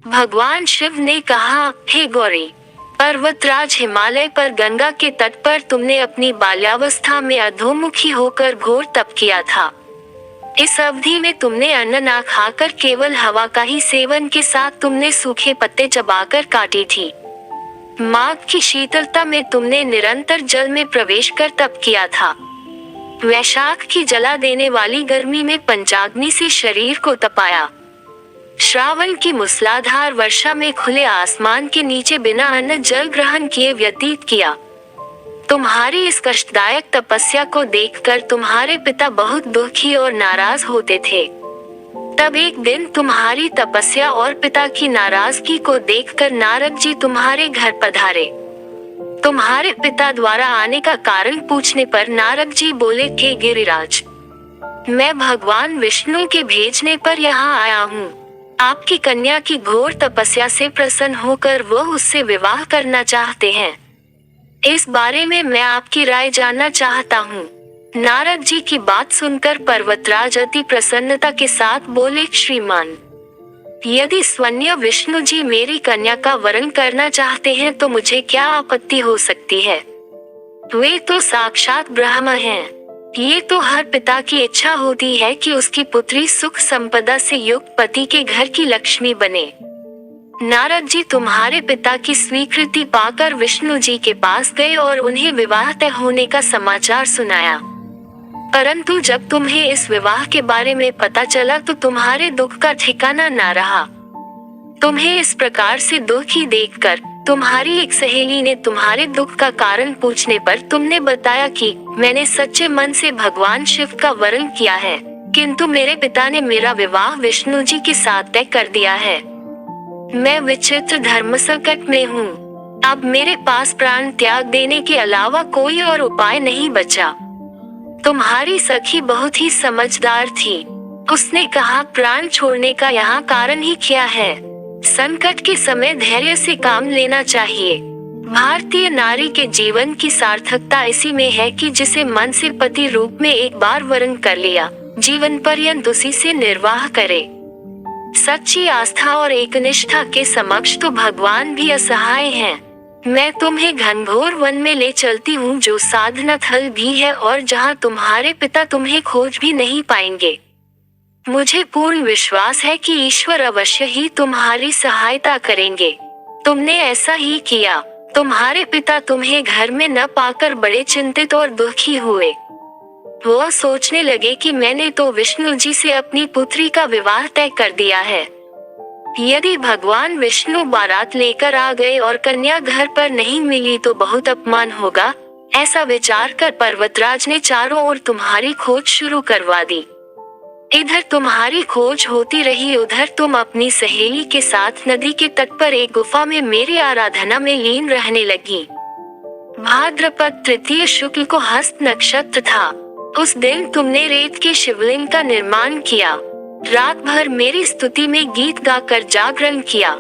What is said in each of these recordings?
भगवान शिव ने कहा, हे गौरी, पर्वतराज हिमालय पर गंगा के तट पर तुमने अपनी बाल्यावस्था में अधोमुखी होकर घोर तप किया था। इस अवधि में तुमने अन्न ना खाकर केवल हवा का ही सेवन के साथ तुमने सूखे पत्ते चबाकर काटी थी। माघ की शीतलता में तुमने निरंतर जल में प्रवेश कर तप किया था। वैशाख की जला देने वाली गर्मी में पंचाग्नि से शरीर को तपाया। श्रावण की मूसलाधार वर्षा में खुले आसमान के नीचे बिना अन्न जल ग्रहण किए व्यतीत किया। तुम्हारी इस कष्टदायक तपस्या को देखकर तुम्हारे पिता बहुत दुखी और नाराज होते थे। तब एक दिन तुम्हारी तपस्या और पिता की नाराजगी को देखकर नारद जी तुम्हारे घर पधारे। तुम्हारे पिता द्वारा आने का कारण पूछने पर नारद जी बोले कि गिरिराज, मैं भगवान विष्णु के भेजने पर यहाँ आया हूँ। आपकी कन्या की घोर तपस्या से प्रसन्न होकर वह उससे विवाह करना चाहते हैं। इस बारे में मैं आपकी राय जानना चाहता हूँ। नारद जी की बात सुनकर पर्वतराज अति प्रसन्नता के साथ बोले, श्रीमान, यदि स्वयं विष्णु जी मेरी कन्या का वरण करना चाहते हैं तो मुझे क्या आपत्ति हो सकती है। वे तो साक्षात ब्रह्म हैं। ये तो हर पिता की इच्छा होती है कि उसकी पुत्री सुख संपदा से युक्त पति के घर की लक्ष्मी बने। नारद जी तुम्हारे पिता की स्वीकृति पाकर विष्णु जी के पास गए और उन्हें विवाह तय होने का समाचार सुनाया। परंतु जब तुम्हें इस विवाह के बारे में पता चला तो तुम्हारे दुख का ठिकाना ना रहा। तुम्हें इस प्रकार से दुखी देखकर तुम्हारी एक सहेली ने तुम्हारे दुख का कारण पूछने पर तुमने बताया कि मैंने सच्चे मन से भगवान शिव का वरण किया है, किंतु मेरे पिता ने मेरा विवाह विष्णु जी के साथ तय कर दिया है। मैं विचित्र धर्म संकट में हूँ। अब मेरे पास प्राण त्याग देने के अलावा कोई और उपाय नहीं बचा। तुम्हारी सखी बहुत ही समझदार थी। उसने कहा, प्राण छोड़ने का यहाँ कारण ही क्या है। संकट के समय धैर्य से काम लेना चाहिए। भारतीय नारी के जीवन की सार्थकता इसी में है कि जिसे मन से पति रूप में एक बार वरण कर लिया, जीवन पर्यंत उसी से निर्वाह करे। सच्ची आस्था और एकनिष्ठा के समक्ष तो भगवान भी असहाय हैं। मैं तुम्हें घनघोर वन में ले चलती हूँ जो साधना थल भी है और जहाँ तुम्हारे पिता तुम्हें खोज भी नहीं पाएंगे। मुझे पूर्ण विश्वास है कि ईश्वर अवश्य ही तुम्हारी सहायता करेंगे। तुमने ऐसा ही किया। तुम्हारे पिता तुम्हें घर में न पाकर बड़े चिंतित और दुखी हुए। वो सोचने लगे कि मैंने तो विष्णु जी से अपनी पुत्री का विवाह तय कर दिया है। यदि भगवान विष्णु बारात लेकर आ गए और कन्या घर पर नहीं मिली तो बहुत अपमान होगा। ऐसा विचार कर पर्वतराज ने चारों ओर तुम्हारी खोज शुरू करवा दी। इधर तुम्हारी खोज होती रही, उधर तुम अपनी सहेली के साथ नदी के तट पर एक गुफा में मेरी आराधना में लीन रहने लगी। भाद्रपद तृतीय शुक्ल को हस्त नक्षत्र था। उस दिन तुमने रेत के शिवलिंग का निर्माण किया। रात भर मेरी स्तुति में गीत गाकर जागरण किया।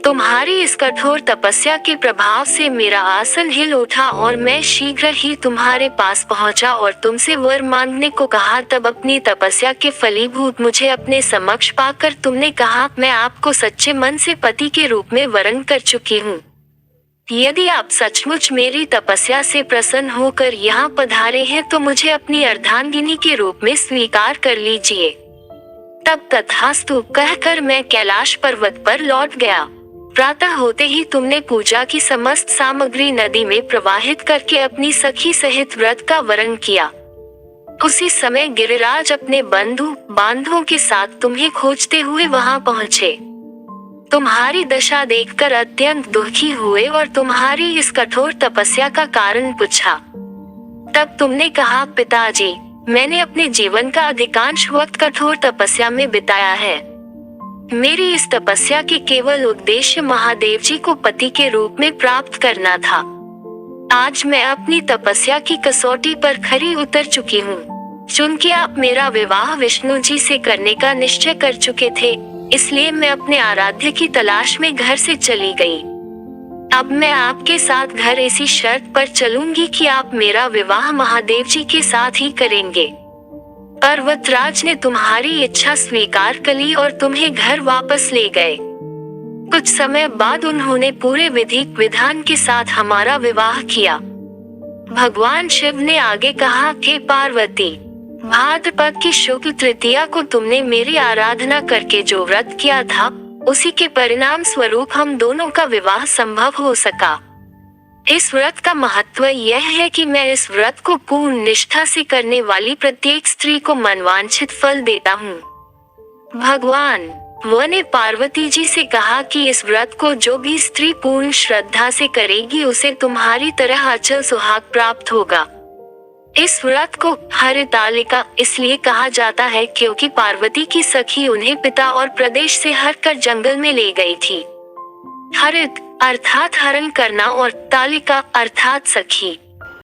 तुम्हारी इस कठोर तपस्या के प्रभाव से मेरा आसन हिल उठा और मैं शीघ्र ही तुम्हारे पास पहुंचा और तुमसे वर मांगने को कहा। तब अपनी तपस्या के फलीभूत मुझे अपने समक्ष पाकर तुमने कहा, मैं आपको सच्चे मन से पति के रूप में वरण कर चुकी हूँ। यदि आप सचमुच मेरी तपस्या से प्रसन्न होकर यहाँ पधारे हैं तो मुझे अपनी अर्धांगिनी के रूप में स्वीकार कर लीजिए। तब तथास्तु कहकर मैं कैलाश पर्वत पर लौट गया। प्रातः होते ही तुमने पूजा की समस्त सामग्री नदी में प्रवाहित करके अपनी सखी सहित व्रत का वरण किया। उसी समय गिरिराज अपने बंधु बांधवों के साथ तुम्हें खोजते हुए वहां पहुंचे। तुम्हारी दशा देखकर अत्यंत दुखी हुए और तुम्हारी इस कठोर तपस्या का कारण पूछा। तब तुमने कहा, पिताजी, मैंने अपने जीवन का अधिकांश वक्त कठोर तपस्या में बिताया है। मेरी इस तपस्या के केवल उद्देश्य महादेव जी को पति के रूप में प्राप्त करना था। आज मैं अपनी तपस्या की कसौटी पर खरी उतर चुकी हूँ। चूंकि आप मेरा विवाह विष्णु जी से करने का निश्चय कर चुके थे, इसलिए मैं अपने आराध्य की तलाश में घर से चली गई। अब मैं आपके साथ घर इसी शर्त पर चलूंगी कि आप मेरा विवाह महादेव जी के साथ ही करेंगे। पर्वतराज ने तुम्हारी इच्छा स्वीकार कर ली और तुम्हें घर वापस ले गए। कुछ समय बाद उन्होंने पूरे विधिक विधान के साथ हमारा विवाह किया। भगवान शिव ने आगे कहा, हे पार्वती, भाद्रपद की शुक्ल तृतीया को तुमने मेरी आराधना करके जो व्रत किया था, उसी के परिणाम स्वरूप हम दोनों का विवाह संभव हो सका। इस व्रत का महत्व यह है कि मैं इस व्रत को पूर्ण निष्ठा से करने वाली प्रत्येक स्त्री को मनवांछित फल देता हूँ। भगवान वो ने पार्वती जी से कहा कि इस व्रत को जो भी स्त्री पूर्ण श्रद्धा से करेगी उसे तुम्हारी तरह अचल सुहाग प्राप्त होगा। इस व्रत को हरितालिका इसलिए कहा जाता है क्योंकि पार्वती की सखी उन्हें पिता और प्रदेश से हटकर जंगल में ले गई थी। हरित अर्थात हरण करना और तालिका अर्थात सखी।